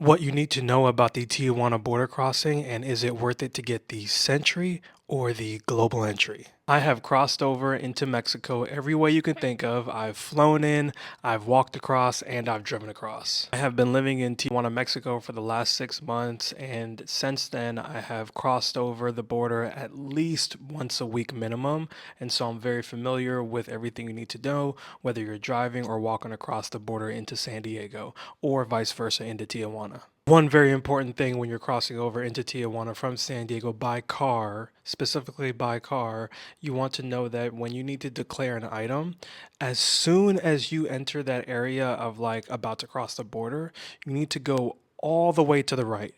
What you need to know about the Tijuana border crossing, and is it worth it to get the Sentry or the global entry? I have crossed over into Mexico every way you can think of. I've flown in, I've walked across, and I've driven across. I have been living in Tijuana, Mexico for the last 6 months, and since then I have crossed over the border at least once a week minimum. And so I'm very familiar with everything you need to know, whether you're driving or walking across the border into San Diego or vice versa into Tijuana. One very important thing when you're crossing over into Tijuana from San Diego by car, specifically by car, you want to know that when you need to declare an item, as soon as you enter that area of like about to cross the border, you need to go all the way to the right.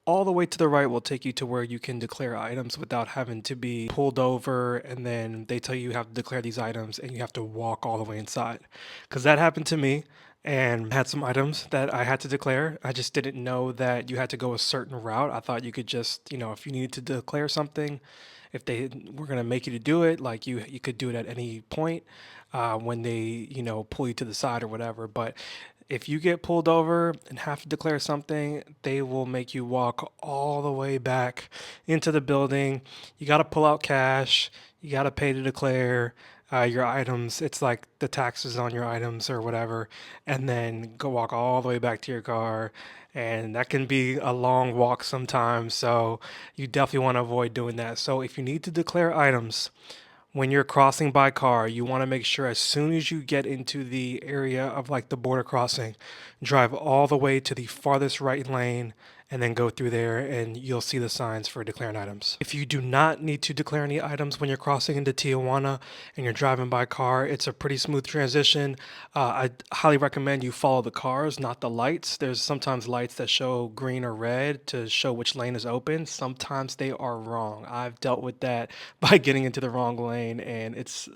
All the way to the right will take you to where you can declare items without having to be pulled over, and then they tell you you have to declare these items and you have to walk all the way inside. Because that happened to me and had some items that I had to declare. I just didn't know that you had to go a certain route. I thought you could just, if you needed to declare something, if they were going to make you to do it, like you could do it at any point when they, pull you to the side or whatever. But if you get pulled over and have to declare something, they will make you walk all the way back into the building. You got to pull out cash. You got to pay to declare your items. It's like the taxes on your items or whatever, and then go walk all the way back to your car. And that can be a long walk sometimes. So you definitely want to avoid doing that. So if you need to declare items, when you're crossing by car, you want to make sure as soon as you get into the area of like the border crossing, drive all the way to the farthest right lane and then go through there and you'll see the signs for declaring items. If you do not need to declare any items when you're crossing into Tijuana and you're driving by car, it's a pretty smooth transition. I highly recommend you follow the cars, not the lights. There's sometimes lights that show green or red to show which lane is open. Sometimes they are wrong. I've dealt with that by getting into the wrong lane, and it's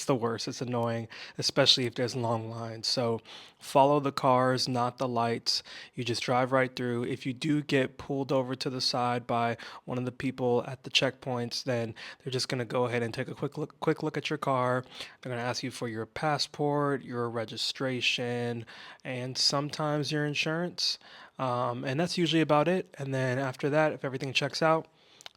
the worst. It's annoying, especially if there's long lines. So follow the cars, not the lights. You just drive right through. If you do get pulled over to the side by one of the people at the checkpoints, then they're just going to go ahead and take a quick look at your car. They're going to ask you for your passport, your registration, and sometimes your insurance. And that's usually about it. And then after that, if everything checks out,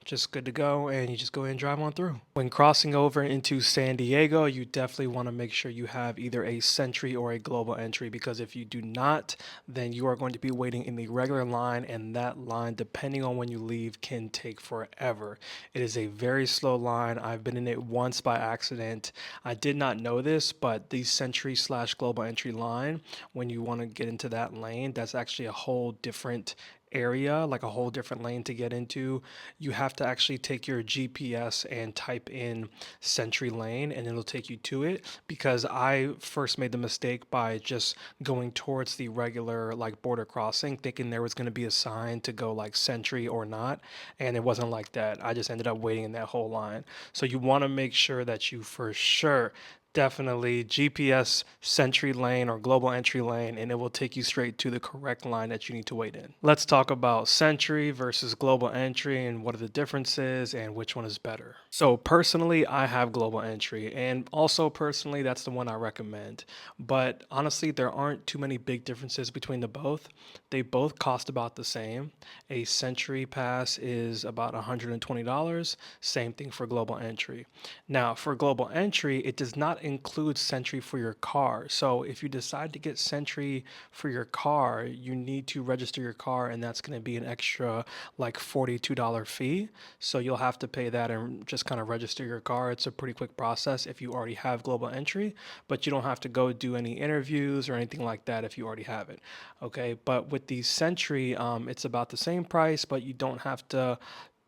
just good to go, and you just go ahead and drive on through. When crossing over into San Diego, you definitely want to make sure you have either a Sentry or a global entry, because if you do not, then you are going to be waiting in the regular line, and that line, depending on when you leave, can take forever. It is a very slow line. I've been in it once by accident. I did not know this, but the Sentry slash global entry line, when you want to get into that lane, that's actually a whole different area, like a whole different lane to get into. You have to actually take your GPS and type in Sentry Lane and it'll take you to it, because I first made the mistake by just going towards the regular like border crossing thinking there was going to be a sign to go like Sentry or not, and it wasn't like that. I just ended up waiting in that whole line. So you want to make sure that you for sure definitely GPS Sentry Lane or Global Entry Lane, and it will take you straight to the correct line that you need to wait in. Let's talk about Sentry versus Global Entry and what are the differences and which one is better. So, personally, I have Global Entry, and also personally, that's the one I recommend. But honestly, there aren't too many big differences between the both. They both cost about the same. A Sentry Pass is about $120, same thing for Global Entry. Now, for Global Entry, it does not include Sentry for your car. So if you decide to get Sentry for your car, you need to register your car, and that's going to be an extra like $42 fee. So you'll have to pay that and just kind of register your car. It's a pretty quick process if you already have Global Entry, but you don't have to go do any interviews or anything like that if you already have it. Okay, but with the Sentry, it's about the same price, but you don't have to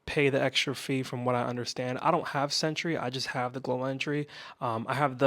pay the extra fee from what I understand. I don't have Sentry. I just have the Global Entry. I have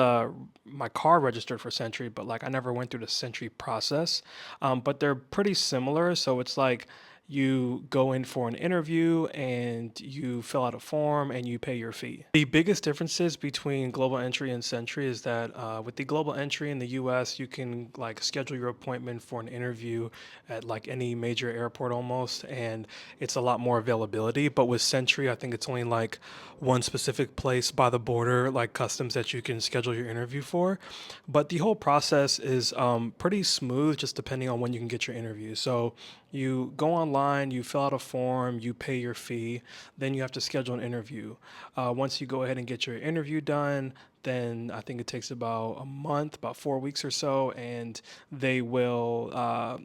my car registered for Sentry, but like I never went through the Sentry process. But they're pretty similar. So it's like you go in for an interview and you fill out a form and you pay your fee. The biggest differences between Global Entry and Sentry is that with the Global Entry in the US, you can like schedule your appointment for an interview at like any major airport almost, and it's a lot more availability. But with Sentry, I think it's only like one specific place by the border, like customs, that you can schedule your interview for. But the whole process is pretty smooth, just depending on when you can get your interview. So You go online, you fill out a form, you pay your fee, then you have to schedule an interview. Once you go ahead and get your interview done, then I think it takes about a month, about 4 weeks or so, and they will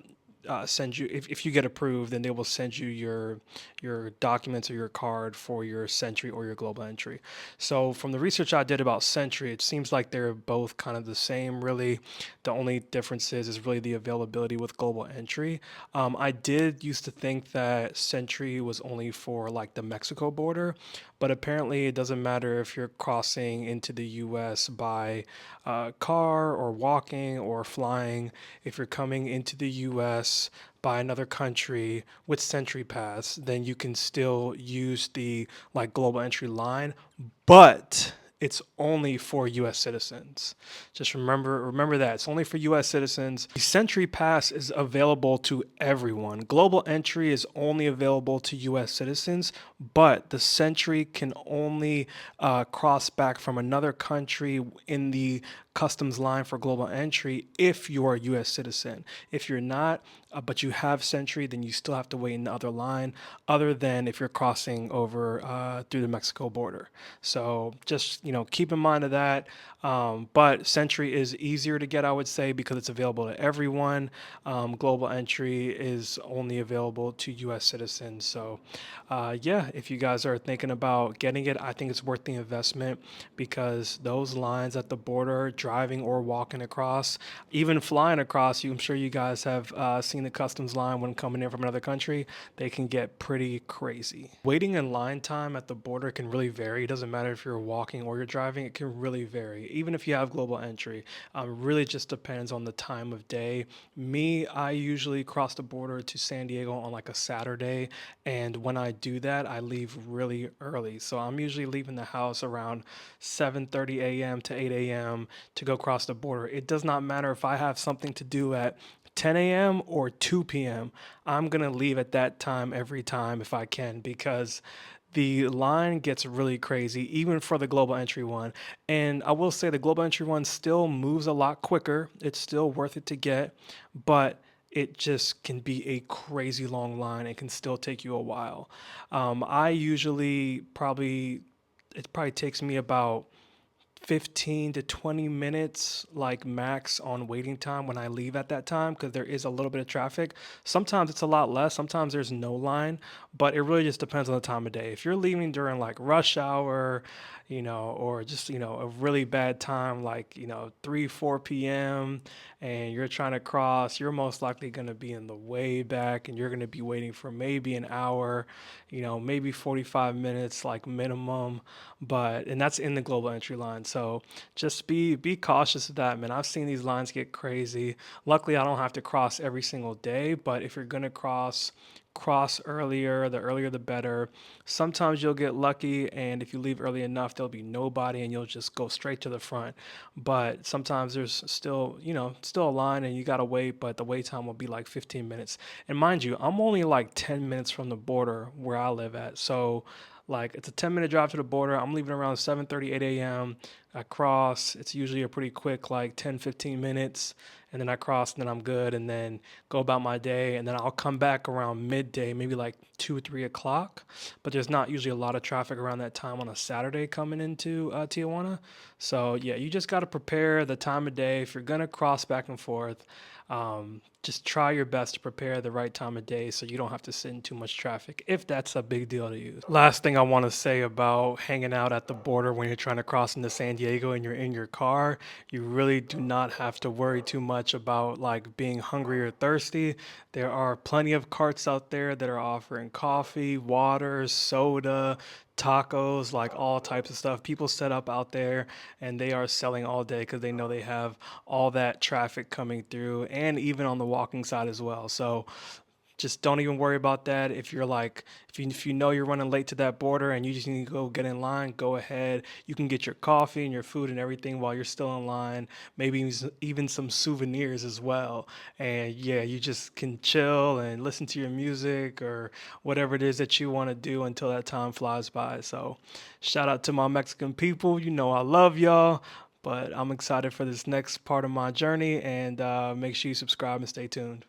send you if you get approved, then they will send you your documents or your card for your Sentry or your global entry. So from the research I did about Sentry, it seems like they're both kind of the same. Really, the only difference is really the availability with global entry. I did used to think that Sentry was only for like the Mexico border, but apparently it doesn't matter if you're crossing into the U.S. by car or walking or flying. If you're coming into the U.S. by another country with Sentry Pass, then you can still use the like global entry line, but it's only for U.S. citizens. Just remember that it's only for U.S. citizens. The Sentry Pass is available to everyone. Global entry is only available to U.S. citizens, but the Sentry can only cross back from another country in the customs line for global entry if you're a U.S. citizen. If you're not, but you have Sentry, then you still have to wait in the other line, other than if you're crossing over through the Mexico border. So just keep in mind of that. But Sentry is easier to get, I would say, because it's available to everyone. Global entry is only available to U.S. citizens. So yeah, if you guys are thinking about getting it, I think it's worth the investment because those lines at the border, driving or walking across, even flying across, I'm sure you guys have seen the customs line when coming in from another country. They can get pretty crazy. Waiting in line time at the border can really vary. It doesn't matter if you're walking or you're driving, it can really vary. Even if you have global entry, really just depends on the time of day. Me, I usually cross the border to San Diego on like a Saturday, and when I do that, I leave really early. So I'm usually leaving the house around 7:30 a.m. to 8 a.m. to go cross the border. It does not matter if I have something to do at 10 a.m. or 2 p.m. I'm going to leave at that time every time if I can because the line gets really crazy, even for the global entry one. And I will say the global entry one still moves a lot quicker. It's still worth it to get, but it just can be a crazy long line. It can still take you a while. I usually probably, it probably takes me about 15 to 20 minutes like max on waiting time when I leave at that time because there is a little bit of traffic. Sometimes it's a lot less, sometimes there's no line, but it really just depends on the time of day. If you're leaving during like rush hour, or just, a really bad time like, 3, 4 p.m. and you're trying to cross, you're most likely going to be in the way back and you're going to be waiting for maybe an hour, maybe 45 minutes like minimum, and that's in the global entry line. So just be cautious of that, man. I've seen these lines get crazy. Luckily, I don't have to cross every single day, but if you're going to cross earlier, the earlier the better. Sometimes you'll get lucky, and if you leave early enough, there'll be nobody and you'll just go straight to the front. But sometimes there's still a line and you gotta wait, but the wait time will be like 15 minutes. And mind you, I'm only like 10 minutes from the border where I live at. So like it's a 10-minute drive to the border. I'm leaving around 7:30, 8 a.m. I cross. It's usually a pretty quick like 10, 15 minutes. And then I cross and then I'm good and then go about my day. And then I'll come back around midday, maybe like 2 or 3 o'clock. But there's not usually a lot of traffic around that time on a Saturday coming into Tijuana. So yeah, you just got to prepare the time of day. If you're going to cross back and forth, just try your best to prepare the right time of day so you don't have to sit in too much traffic if that's a big deal to you. Last thing I want to say about hanging out at the border when you're trying to cross into San Diego and you're in your car, you really do not have to worry too much about like being hungry or thirsty. There are plenty of carts out there that are offering coffee, water, soda, tacos, like all types of stuff. People set up out there and they are selling all day because they know they have all that traffic coming through and even on the walking side as well. So just don't even worry about that. If you're like, if you know you're running late to that border and you just need to go get in line, go ahead. You can get your coffee and your food and everything while you're still in line. Maybe even some souvenirs as well. And yeah, you just can chill and listen to your music or whatever it is that you want to do until that time flies by. So, shout out to my Mexican people. You know I love y'all. But I'm excited for this next part of my journey, and make sure you subscribe and stay tuned.